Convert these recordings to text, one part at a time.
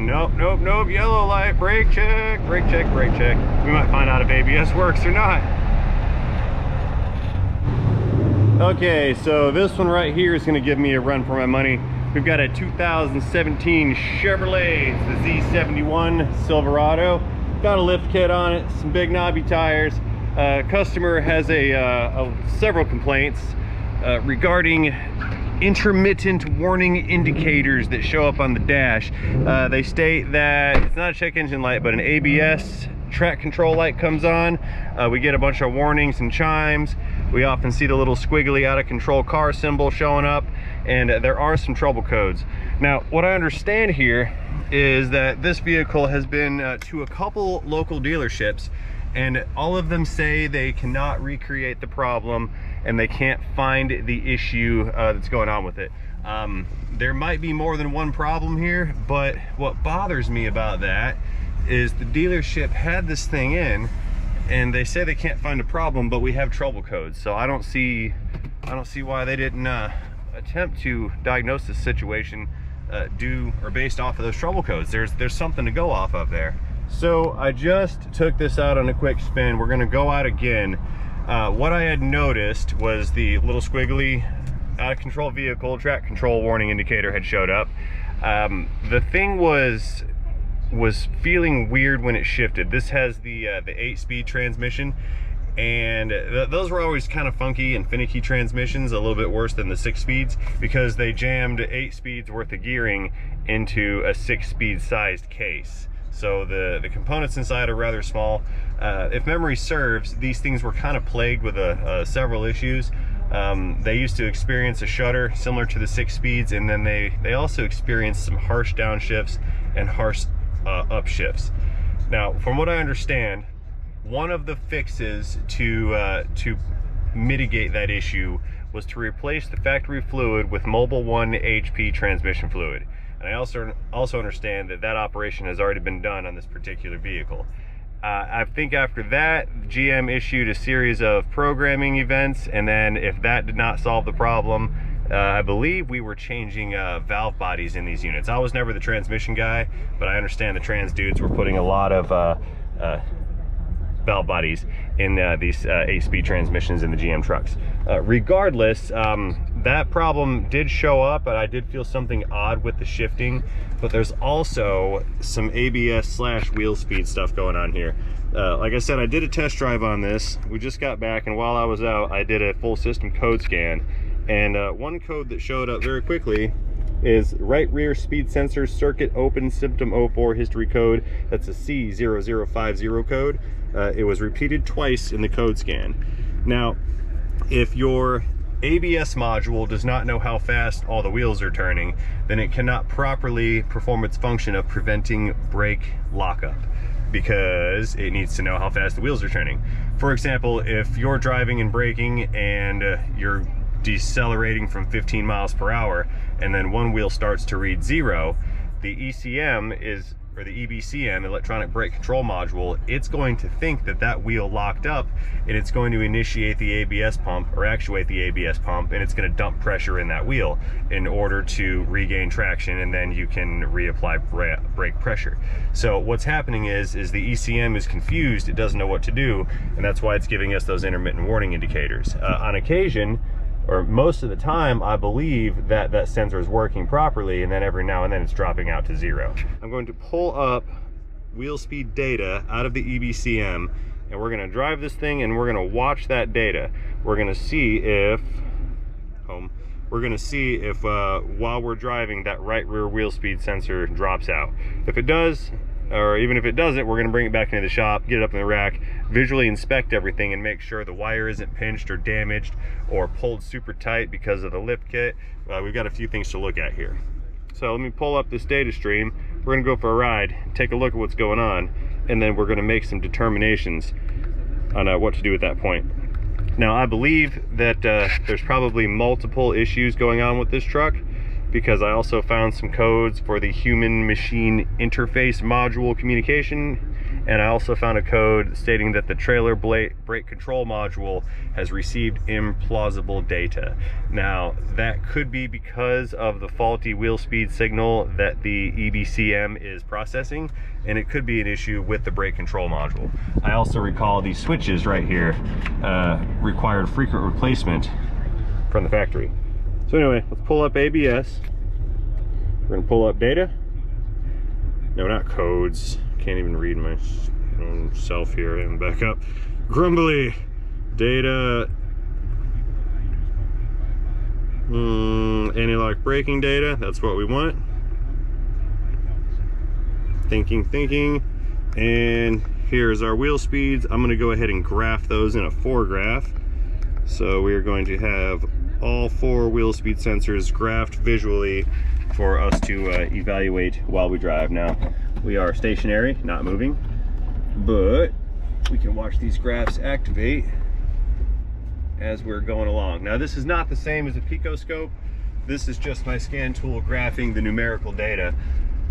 Nope, nope, nope. Yellow light. Brake check, brake check, brake check. We might find out if ABS works or not. Okay, so this one right here is going to give me a run for my money. We've got a 2017 Chevrolet, it's the Z71 Silverado. Got a lift kit on it, some big knobby tires. Customer has several complaints regarding intermittent warning indicators that show up on the dash. They state that it's not a check engine light, but an ABS track control light comes on. We get a bunch of warnings and chimes. We often see the little squiggly out of control car symbol showing up, and there are some trouble codes. Now, what I understand here is that this vehicle has been to a couple local dealerships, and all of them say they cannot recreate the problem and they can't find the issue that's going on with it. There might be more than one problem here, but what bothers me about that is the dealership had this thing in and they say they can't find a problem, but we have trouble codes. So I don't see why they didn't attempt to diagnose this situation based off of those trouble codes. There's something to go off of there. So I just took this out on a quick spin. We're gonna go out again. What I had noticed was the little squiggly out of control vehicle track control warning indicator had showed up. The thing was feeling weird when it shifted. This has the 8-speed transmission, and those were always kind of funky and finicky transmissions, a little bit worse than the 6 speeds, because they jammed 8 speeds worth of gearing into a 6-speed sized case. So the components inside are rather small. If memory serves, these things were kind of plagued with several issues. They used to experience a shudder similar to the 6 speeds, and then they also experienced some harsh downshifts and harsh upshifts. Now, from what I understand, one of the fixes to mitigate that issue was to replace the factory fluid with Mobil 1 HP transmission fluid. And I also understand that operation has already been done on this particular vehicle. I think after that, GM issued a series of programming events, and then if that did not solve the problem, I believe we were changing valve bodies in these units. I was never the transmission guy, but I understand the trans dudes were putting a lot of valve bodies in these 8-speed transmissions in the GM trucks. Regardless, that problem did show up, and I did feel something odd with the shifting, but there's also some ABS/wheel speed stuff going on here. Like I said, I did a test drive on this. We just got back, and while I was out, I did a full system code scan. And one code that showed up very quickly is right rear speed sensor circuit open symptom 04 history code. That's a C0050 code. It was repeated twice in the code scan. Now, if your ABS module does not know how fast all the wheels are turning, then it cannot properly perform its function of preventing brake lockup, because it needs to know how fast the wheels are turning. For example, if you're driving and braking and you're decelerating from 15 miles per hour and then one wheel starts to read 0, the ECM or the EBCM, electronic brake control module, it's going to think that wheel locked up, and it's going to initiate the ABS pump or actuate the ABS pump, and it's going to dump pressure in that wheel in order to regain traction, and then you can reapply brake pressure. So what's happening is the ECM is confused, it doesn't know what to do, and that's why it's giving us those intermittent warning indicators. On occasion, or most of the time, I believe that sensor is working properly, and then every now and then it's dropping out to 0. I'm going to pull up wheel speed data out of the EBCM, and we're going to drive this thing and we're going to watch that data. We're going to see if while we're driving, that right rear wheel speed sensor drops out. If it does, or even if it doesn't, we're going to bring it back into the shop, get it up in the rack, visually inspect everything and make sure the wire isn't pinched or damaged or pulled super tight because of the lift kit. We've got a few things to look at here. So let me pull up this data stream. We're going to go for a ride, take a look at what's going on, and then we're going to make some determinations on what to do at that point. Now, I believe that there's probably multiple issues going on with this truck, because I also found some codes for the human-machine interface module communication, And I also found a code stating that the trailer brake control module has received implausible data. Now, that could be because of the faulty wheel speed signal that the EBCM is processing, and it could be an issue with the brake control module. I also recall these switches right here required frequent replacement from the factory. So anyway, let's pull up ABS. We're gonna pull up data. No, not codes. Can't even read my own self here. And back up. Grumbly. Data. Anti-lock braking data. That's what we want. Thinking. And here's our wheel speeds. I'm gonna go ahead and graph those in a 4-graph. So we are going to have all 4 wheel speed sensors graphed visually for us to evaluate while we drive. Now, we are stationary, not moving, but we can watch these graphs activate as we're going along. Now, this is not the same as a picoscope. This is just my scan tool graphing the numerical data,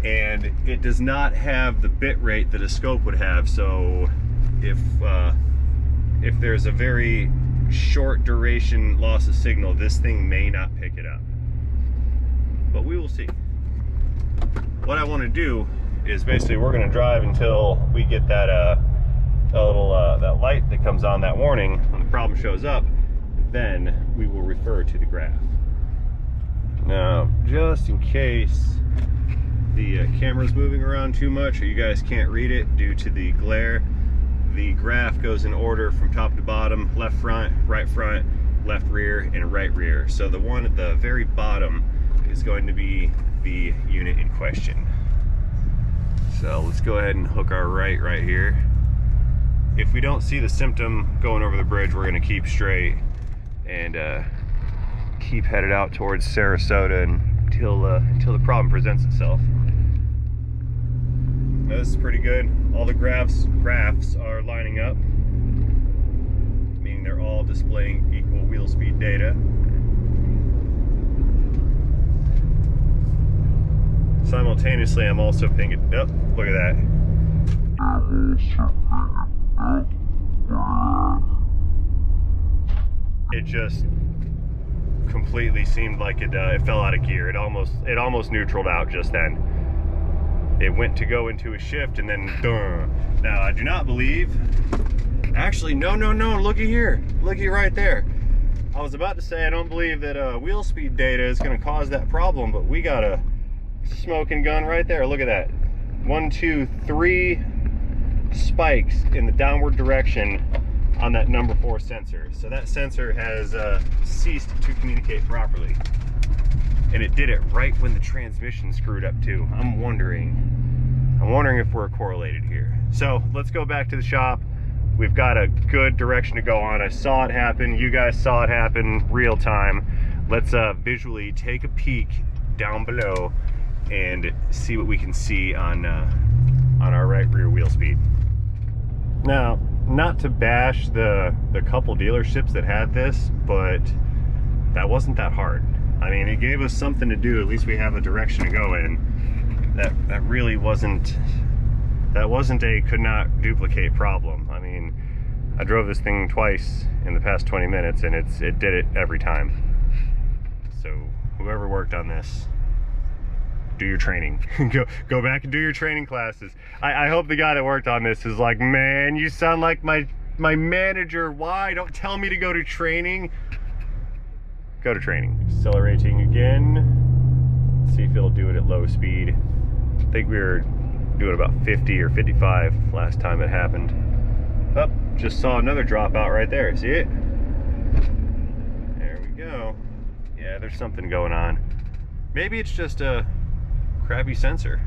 and it does not have the bit rate that a scope would have. So if there's a very short duration loss of signal, this thing may not pick it up, but we will see. What I want to do is basically we're going to drive until we get that that light that comes on, that warning when the problem shows up. Then we will refer to the graph. Now, just in case the camera's moving around too much or you guys can't read it due to the glare, the graph goes in order from top to bottom: left front, left rear, and right rear. So the one at the very bottom is going to be the unit in question. So let's go ahead and hook our right here. If we don't see the symptom going over the bridge, we're going to keep straight and keep headed out towards Sarasota until the problem presents itself. Now, this is pretty good. All the graphs are lining up, meaning they're all displaying equal wheel speed data. Simultaneously, I'm also pinging. Oh, look at that. It just completely seemed like it fell out of gear. It almost neutraled out just then. It went to go into a shift and then Now, I do not believe, actually, no, looky here. Looky right there. I was about to say I don't believe that wheel speed data is going to cause that problem, but we got a smoking gun right there. Look at that. 1, 2, 3 spikes in the downward direction on that number 4 sensor. So that sensor has ceased to communicate properly. And it did it right when the transmission screwed up too. I'm wondering if we're correlated here. So let's go back to the shop. We've got a good direction to go on. I saw it happen. You guys saw it happen real time. Let's visually take a peek down below and see what we can see on our right rear wheel speed. Now, not to bash the couple dealerships that had this, but that wasn't that hard. I mean, it gave us something to do. At least we have a direction to go in. That really wasn't a could not duplicate problem. I mean, I drove this thing twice in the past 20 minutes and it did it every time. So whoever worked on this, do your training. go back and do your training classes. I hope the guy that worked on this is like, man, you sound like my manager. Why? Don't tell me to go to training. Go to training. Accelerating again. Let's see if it'll do it at low speed. I think we were doing about 50 or 55 last time it happened. Oh, just saw another dropout right there. See it? There we go. Yeah, there's something going on. Maybe it's just a crappy sensor.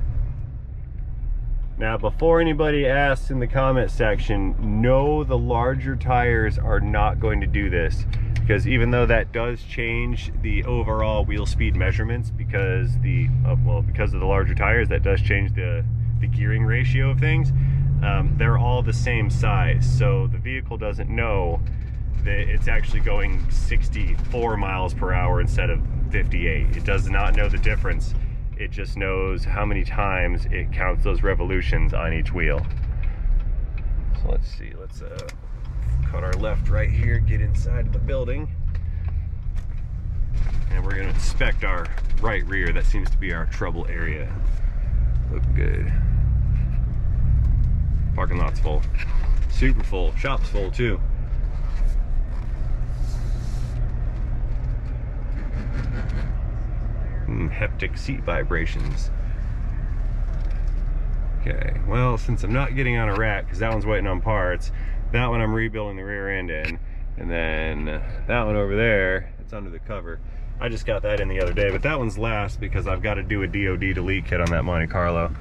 Now, before anybody asks in the comment section, no, the larger tires are not going to do this, because even though that does change the overall wheel speed measurements, because of the larger tires, that does change the gearing ratio of things, they're all the same size, so the vehicle doesn't know that it's actually going 64 miles per hour instead of 58. It does not know the difference. It just knows how many times it counts those revolutions on each wheel. So let's see, let's cut our left right here, get inside the building. And we're gonna inspect our right rear. That seems to be our trouble area. Look good. Parking lot's full. Super full. Shop's full too. Haptic seat vibrations. Okay, well, since I'm not getting on a rack, because that one's waiting on parts, that one I'm rebuilding the rear end in, and then that one over there, it's under the cover. I just got that in the other day, but that one's last because I've got to do a DOD delete kit on that Monte Carlo.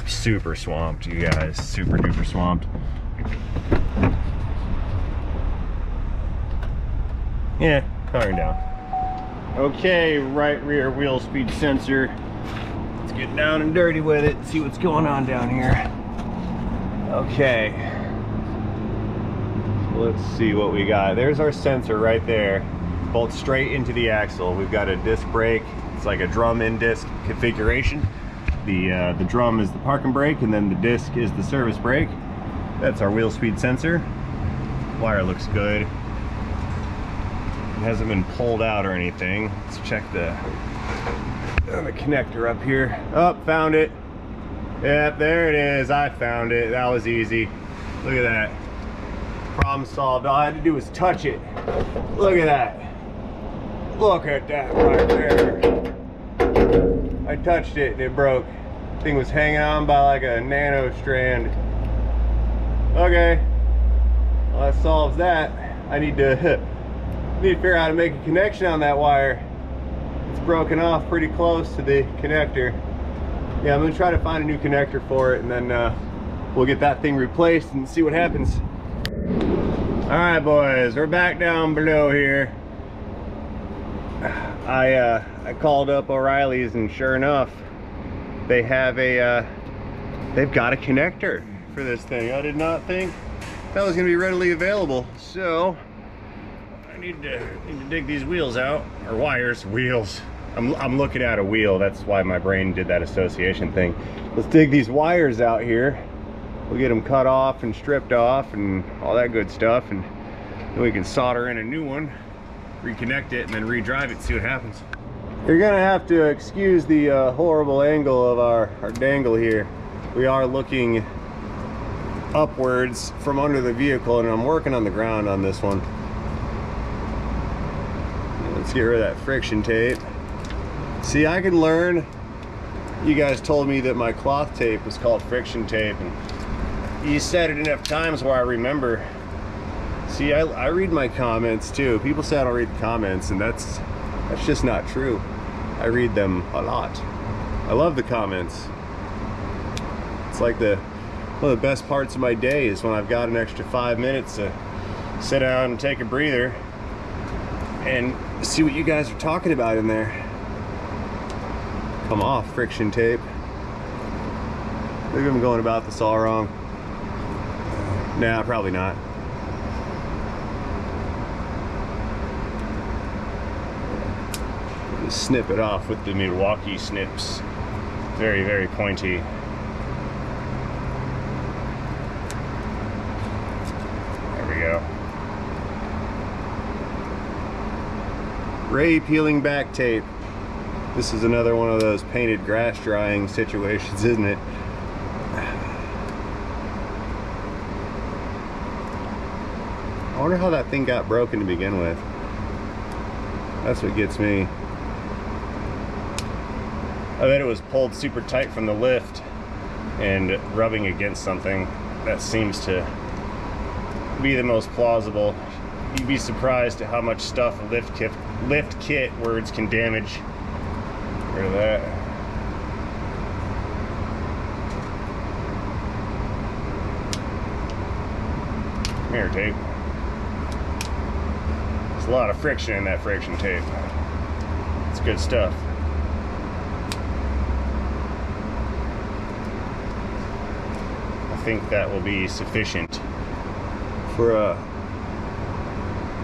Super swamped, you guys, super duper swamped. Yeah, powering down. Okay, right rear wheel speed sensor. Let's get down and dirty with it, see what's going on down here. Okay. Let's see what we got. There's our sensor right there. Bolts straight into the axle. We've got a disc brake. It's like a drum in disc configuration. The drum is the parking brake, and then the disc is the service brake. That's our wheel speed sensor. Wire looks good. It hasn't been pulled out or anything. Let's check the connector up here. Oh, found it. Yep, there it is. I found it. That was easy. Look at that. Problem solved. All I had to do was touch it. Look at that. Look at that right there. I touched it and it broke. The thing was hanging on by like a nano strand. Okay. Well, that solves that. I need to figure out how to make a connection on that wire. It's broken off pretty close to the connector. Yeah, I'm gonna try to find a new connector for it, and then we'll get that thing replaced and see what happens. All right, boys, we're back down below here. I called up O'Reilly's, and sure enough, they have they've got a connector for this thing. I did not think that was gonna be readily available, so I need to dig these wheels out, or wheels. I'm looking at a wheel. That's why my brain did that association thing. Let's dig these wires out here. We'll get them cut off and stripped off and all that good stuff, and then we can solder in a new one, reconnect it, and then re-drive it, see what happens. You're gonna have to excuse the horrible angle of our dangle here. We are looking upwards from under the vehicle, and I'm working on the ground on this one. Let's get rid of that friction tape. See, I can learn. You guys told me that my cloth tape was called friction tape, and you said it enough times where I remember. See, I read my comments too. People say I don't read the comments, and that's just not true. I read them a lot. I love the comments. It's like one of the best parts of my day is when I've got an extra 5 minutes to sit down and take a breather and see what you guys are talking about in there. Come off, friction tape. Maybe I'm going about this all wrong. Nah, probably not. Just snip it off with the Milwaukee snips. Very, very pointy. There we go. Ray peeling back tape. This is another one of those painted grass drying situations, isn't it? I wonder how that thing got broken to begin with. That's what gets me. I bet it was pulled super tight from the lift and rubbing against something. That seems to be the most plausible. You'd be surprised at how much stuff a lift kit words can damage. Rid of that. Mirror tape. There's a lot of friction in that friction tape. It's good stuff. I think that will be sufficient for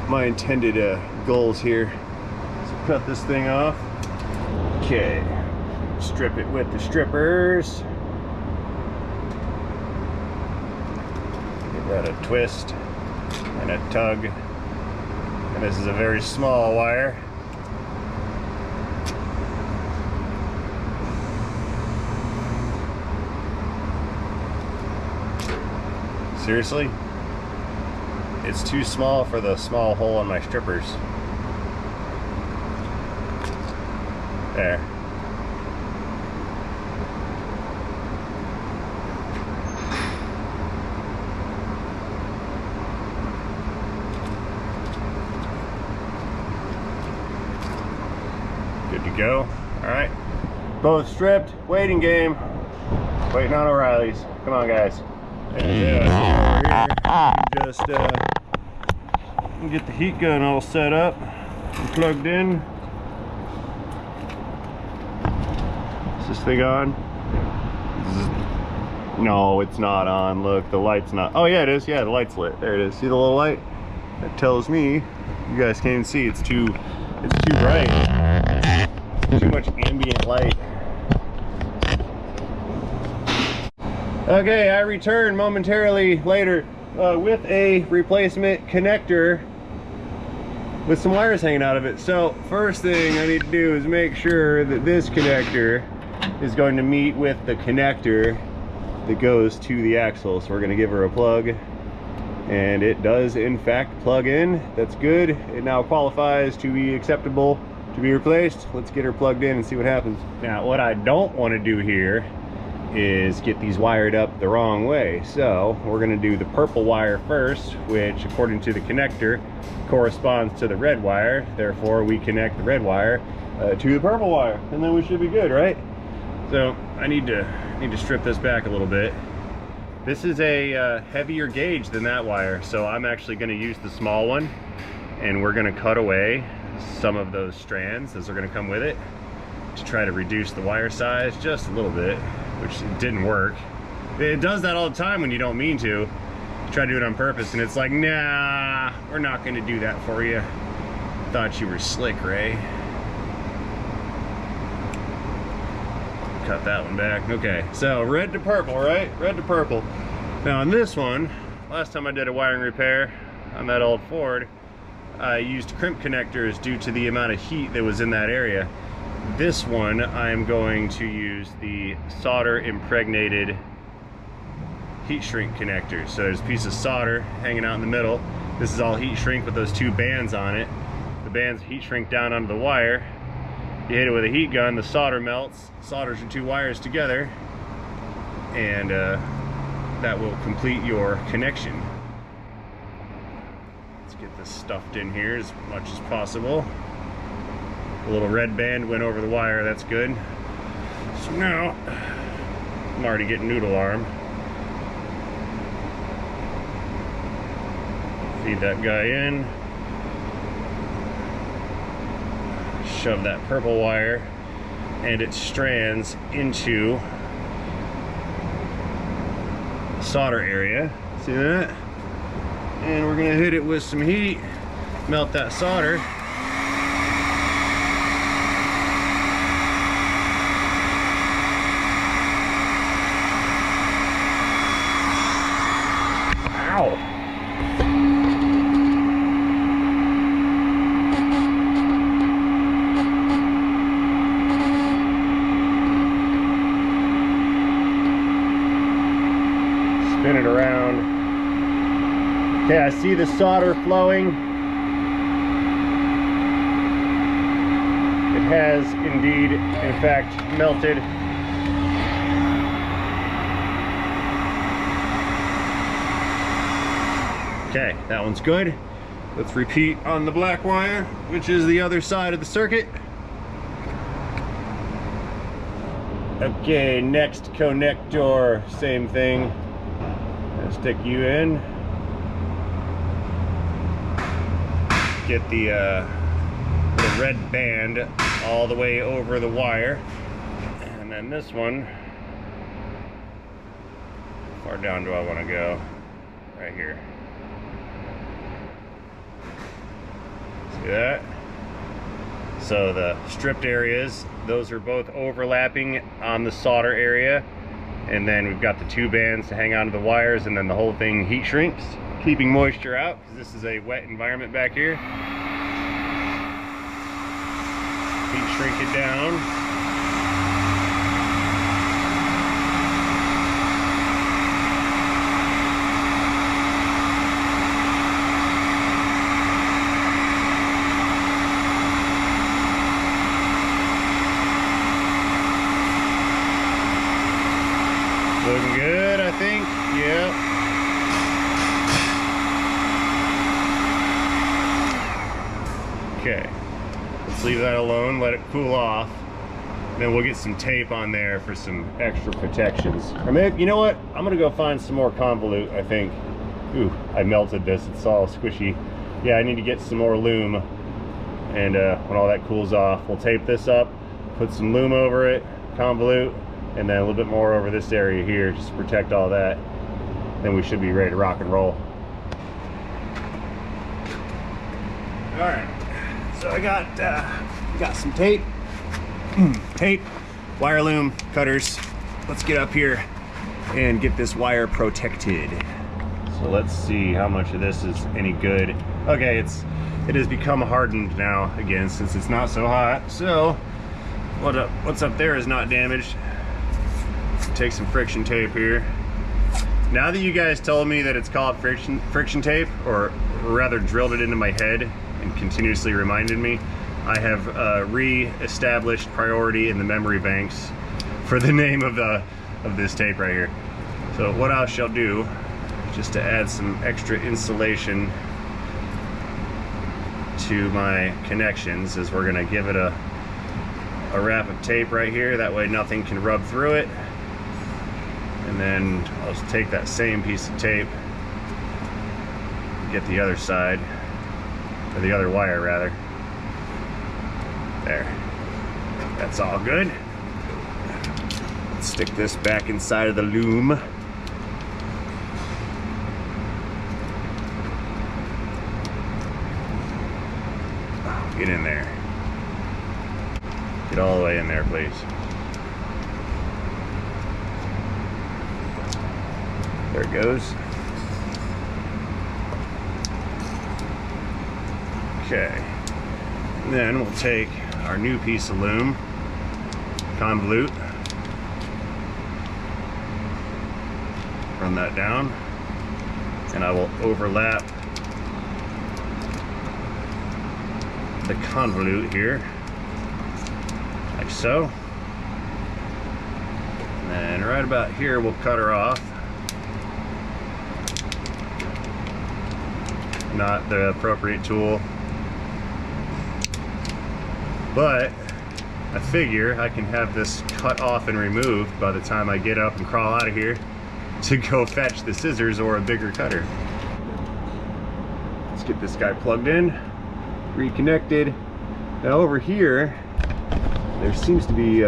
my intended goals here. So cut this thing off. Okay, strip it with the strippers. Get Got a twist and a tug, and this is a very small wire. Seriously? It's too small for the small hole on my strippers. There. Good to go. All right. Both stripped. Waiting game. Waiting on O'Reilly's. Come on, guys. And just get the heat gun all set up and plugged in. Is this thing on? No, it's not on. Look, the light's not. Oh yeah, it is. Yeah, the light's lit. There it is. See the little light? That tells me you guys can't even see. It's too bright. Too much ambient light. Okay, I return momentarily later with a replacement connector with some wires hanging out of it. So first thing I need to do is make sure that this connector is going to meet with the connector that goes to the axle. So we're going to give her a plug, and it does in fact plug in. That's good. It now qualifies to be acceptable to be replaced. Let's get her plugged in and see what happens. Now what I don't want to do here is get these wired up the wrong way. So we're going to do the purple wire first, which according to the connector corresponds to the red wire. Therefore we connect the red wire to the purple wire, and then we should be good, right? So I need to strip this back a little bit. This is a heavier gauge than that wire, so I'm actually going to use the small one, and we're going to cut away some of those strands as are going to come with it to try to reduce the wire size just a little bit, which didn't work. It does that all the time when you don't mean to. You try to do it on purpose and it's like, nah, we're not going to do that for you. Thought you were slick, Ray. Cut that one back. Okay, so red to purple, right? Red to purple. Now on this one, last time I did a wiring repair on that old Ford, I used crimp connectors due to the amount of heat that was in that area. This one, I'm going to use the solder impregnated heat shrink connectors. So there's a piece of solder hanging out in the middle. This is all heat shrink with those two bands on it. The bands heat shrink down onto the wire. You hit it with a heat gun, the solder melts, solders your two wires together, and that will complete your connection. Let's get this stuffed in here as much as possible. The little red band went over the wire, that's good. So now, I'm already getting noodle arm. Feed that guy in. Shove that purple wire and its strands into the solder area. See that? And we're gonna hit it with some heat, melt that solder. Spin it around. Okay, I see the solder flowing. It has indeed, in fact, melted. Okay, that one's good. Let's repeat on the black wire, which is the other side of the circuit. Okay, next connector, same thing. Gonna stick you in. Get the red band all the way over the wire. And then this one, how far down do I want to go? Right here. See that? So the stripped areas, those are both overlapping on the solder area, and then we've got the two bands to hang onto the wires, and then the whole thing heat shrinks, keeping moisture out, because this is a wet environment back here. Heat shrink it down. Looking good, I think. Yep. Okay. Let's leave that alone, let it cool off. Then we'll get some tape on there for some extra protections. Or maybe, you know what? I'm gonna go find some more convolute, I think. Ooh, I melted this, it's all squishy. Yeah, I need to get some more loom. And when all that cools off, we'll tape this up, put some loom over it, convolute, and then a little bit more over this area here just to protect all that. Then we should be ready to rock and roll. All right, so I got some tape, wire loom, cutters. Let's get up here and get this wire protected. So let's see how much of this is any good. Okay, it has become hardened now again since it's not so hot. So what's up there is not damaged. Take some friction tape here. Now that you guys told me that it's called friction tape, or rather drilled it into my head and continuously reminded me, I have re-established priority in the memory banks for the name of this tape right here. So what I shall do, just to add some extra insulation to my connections, is we're gonna give it a wrap of tape right here. That way nothing can rub through it. And then I'll just take that same piece of tape, get the other side, or the other wire rather. There. That's all good. Let's stick this back inside of the loom. Get in there. Get all the way in there, please. There it goes. Okay. And then we'll take our new piece of loom, convolute, run that down, and I will overlap the convolute here, like so. And then right about here we'll cut her off. Not the appropriate tool, but I figure I can have this cut off and removed by the time I get up and crawl out of here to go fetch the scissors or a bigger cutter. Let's get this guy plugged in, reconnected. Now over here, there seems to be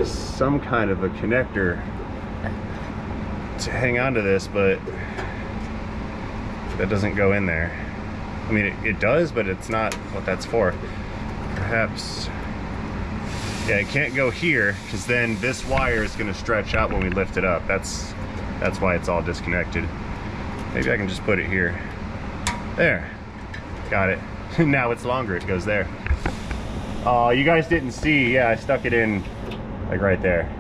some kind of a connector to hang on to this, but that doesn't go in there. I mean, it does, but it's not what that's for. Perhaps, yeah, it can't go here, because then this wire is going to stretch out when we lift it up. That's why it's all disconnected. Maybe I can just put it here. There, got it. Now it's longer, it goes there. Oh, you guys didn't see, yeah, I stuck it in like right there.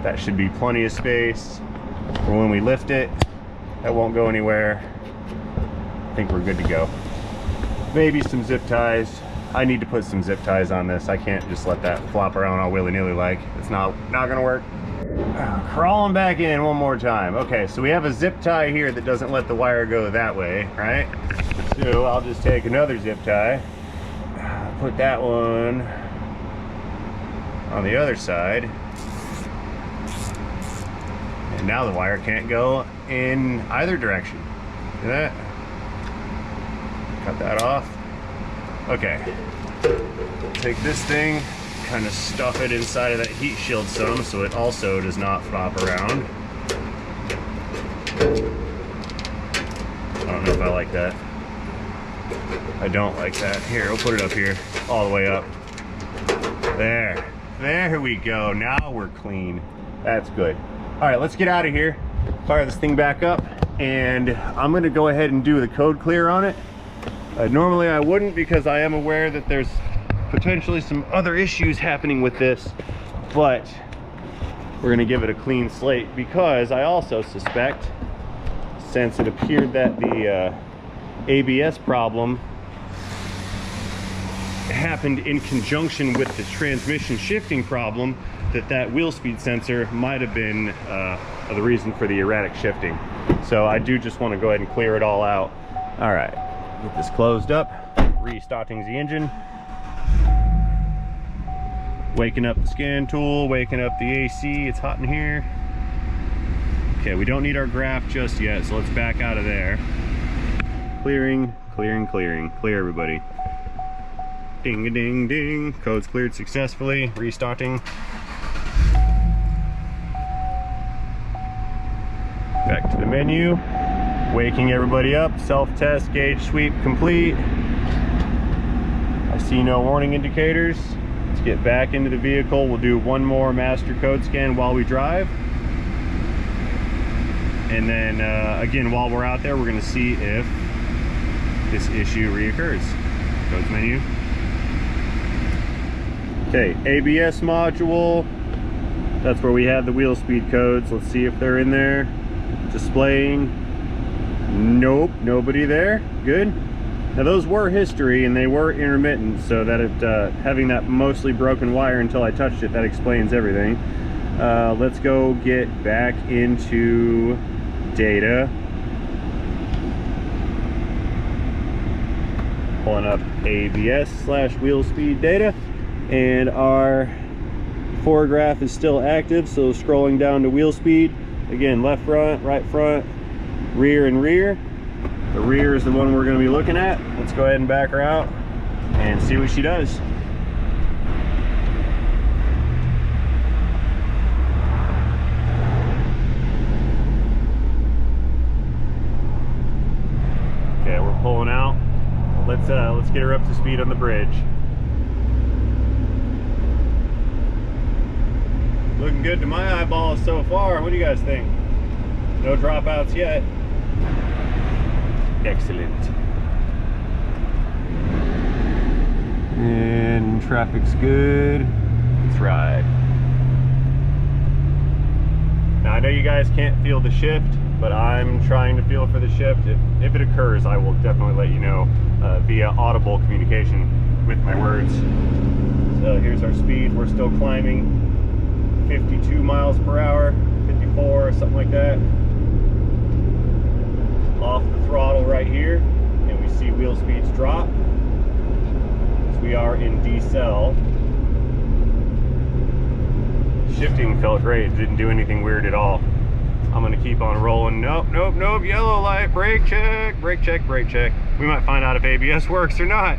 That should be plenty of space for when we lift it. That won't go anywhere. I think we're good to go. Maybe some zip ties. I need to put some zip ties on this. I can't just let that flop around all willy-nilly like. It's not gonna work. Crawling back in one more time. Okay, so we have a zip tie here that doesn't let the wire go that way, right? So I'll just take another zip tie, put that one on the other side, and now the wire can't go in either direction. See that? Cut that off. Okay, take this thing, kind of stuff it inside of that heat shield some so it also does not flop around. I don't know if I like that. I don't like that. Here, we'll put it up here, all the way up. There. There we go. Now we're clean. That's good. All right, let's get out of here. Fire this thing back up, and I'm gonna go ahead and do the code clear on it. Normally I wouldn't, because I am aware that there's potentially some other issues happening with this, but we're gonna give it a clean slate, because I also suspect, since it appeared that the ABS problem happened in conjunction with the transmission shifting problem, that wheel speed sensor might have been the reason for the erratic shifting. So I do just want to go ahead and clear it all out. All right, get this closed up, restarting the engine, waking up the scan tool, waking up the AC. It's hot in here. Okay, we don't need our graph just yet, so let's back out of there. Clearing, clearing, clearing. Clear, everybody. Ding a ding ding. Code's cleared successfully. Restarting. Back to the menu. Waking everybody up. Self-test, gauge sweep complete. I see no warning indicators. Let's get back into the vehicle. We'll do one more master code scan while we drive. And then again, while we're out there, we're going to see if this issue reoccurs. Codes menu. Okay, ABS module. That's where we have the wheel speed codes. Let's see if they're in there. Displaying. Nope, nobody there. Good. Now those were history, and they were intermittent, so that having that mostly broken wire until I touched it, that explains everything. Let's go get back into data. Pulling up ABS/wheel speed data, and our foregraph is still active, so scrolling down to wheel speed. Again, left front, right front, rear and rear. The rear is the one we're going to be looking at. Let's go ahead and back her out and see what she does. Okay, we're pulling out. Let's get her up to speed on the bridge. Looking good to my eyeballs so far. What do you guys think? No dropouts yet. Excellent. And traffic's good. Let's ride. Now I know you guys can't feel the shift, but I'm trying to feel for the shift. If it occurs, I will definitely let you know via audible communication with my words. So here's our speed. We're still climbing 52 miles per hour, 54, something like that. Off the throttle right here, and we see wheel speeds drop. So we are in decel. Shifting felt great, didn't do anything weird at all. I'm gonna keep on rolling. Nope, nope, nope, yellow light, brake check, brake check, brake check. We might find out if ABS works or not.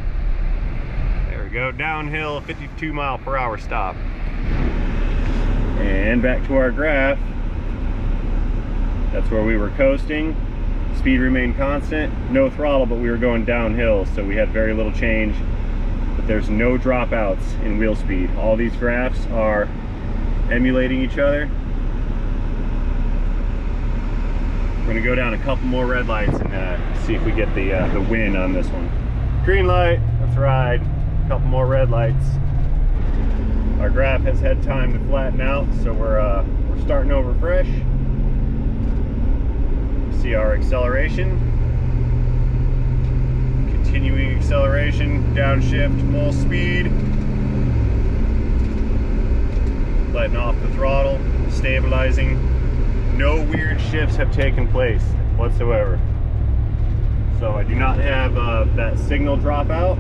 There we go, downhill, 52 mile per hour stop. And back to our graph. That's where we were coasting. Speed remained constant, no throttle, but we were going downhill, so we had very little change. But there's no dropouts in wheel speed. All these graphs are emulating each other. We're gonna go down a couple more red lights and see if we get the win on this one. Green light, let's ride. A couple more red lights. Our graph has had time to flatten out, so we're starting over fresh. See our acceleration. Continuing acceleration, downshift, full speed. Letting off the throttle, stabilizing. No weird shifts have taken place whatsoever. So I do not have that signal dropout.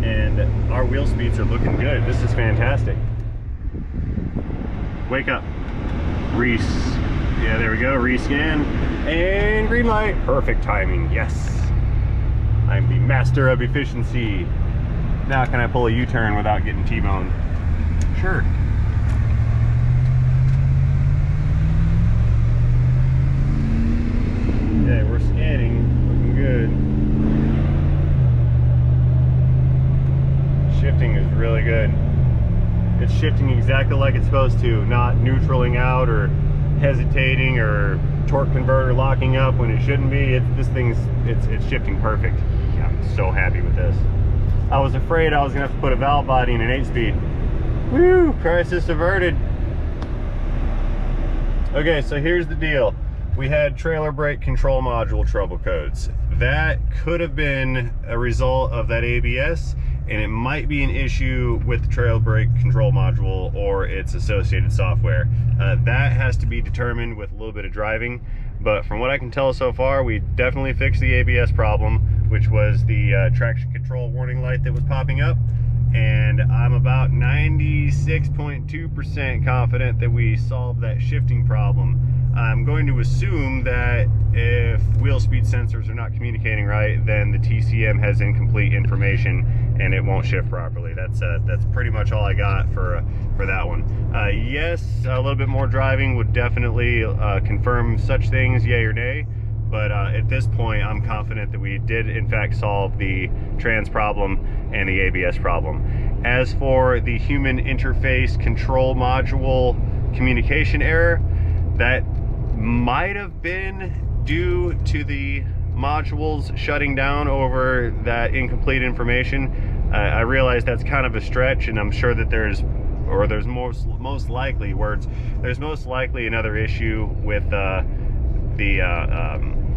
And our wheel speeds are looking good. This is fantastic. Wake up. Yeah, there we go, rescan, and green light. Perfect timing, yes. I'm the master of efficiency. Now can I pull a U-turn without getting T-boned? Sure. Okay, we're scanning, looking good. Shifting shifting exactly like it's supposed to, not neutraling out or hesitating or torque converter locking up when it shouldn't be. It's shifting perfect. Yeah, I'm so happy with this. I was afraid I was gonna have to put a valve body in an 8-speed. Woo, crisis averted. Okay, so here's the deal. We had trailer brake control module trouble codes. That could have been a result of that ABS, and it might be an issue with the trailer brake control module or its associated software. That has to be determined with a little bit of driving, but from what I can tell so far, we definitely fixed the ABS problem, which was the traction control warning light that was popping up, and I'm about 96.2% confident that we solved that shifting problem. I'm going to assume that if wheel speed sensors are not communicating right, then the TCM has incomplete information and it won't shift properly. That's pretty much all I got for that one. Yes, a little bit more driving would definitely confirm such things, yay or nay. But at this point, I'm confident that we did in fact solve the trans problem and the ABS problem. As for the human interface control module communication error, that might have been due to the modules shutting down over that incomplete information. I realize that's kind of a stretch, and I'm sure that there's most likely another issue with the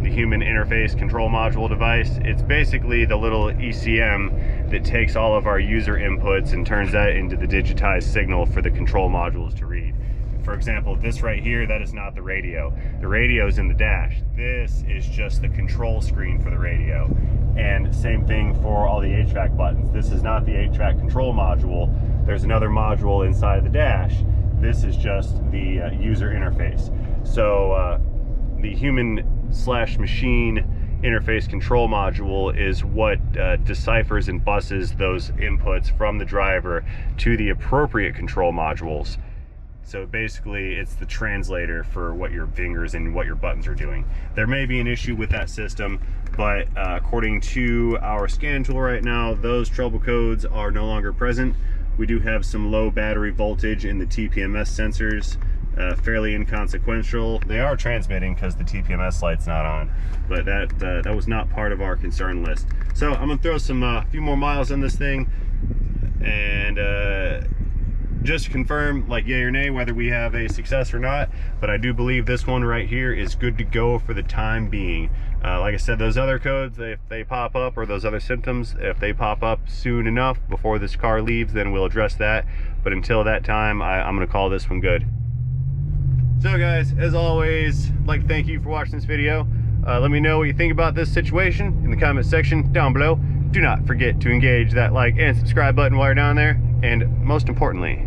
human interface control module device. It's basically the little ECM that takes all of our user inputs and turns that into the digitized signal for the control modules to read. For example, this right here, that is not the radio. The radio is in the dash. This is just the control screen for the radio. And same thing for all the HVAC buttons. This is not the HVAC control module. There's another module inside the dash. This is just the user interface. So the human/machine interface control module is what deciphers and buses those inputs from the driver to the appropriate control modules. So basically, it's the translator for what your fingers and what your buttons are doing. There may be an issue with that system, but according to our scan tool right now, those trouble codes are no longer present. We do have some low battery voltage in the TPMS sensors, fairly inconsequential. They are transmitting because the TPMS light's not on, but that was not part of our concern list. So I'm gonna throw some few more miles on this thing, and just to confirm, like, yay or nay, whether we have a success or not. But I do believe this one right here is good to go for the time being. Like I said, those other codes, if they pop up, or those other symptoms, if they pop up soon enough before this car leaves, then we'll address that. But until that time, I'm gonna call this one good. So guys, as always, I'd like to thank you for watching this video. Let me know what you think about this situation in the comment section down below. Do not forget to engage that like and subscribe button while you're down there. And most importantly,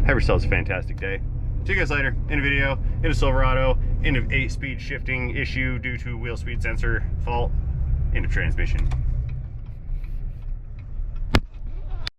have yourselves a fantastic day. See you guys later in a video, in a Silverado, in an 8-speed shifting issue due to wheel speed sensor fault, in a transmission.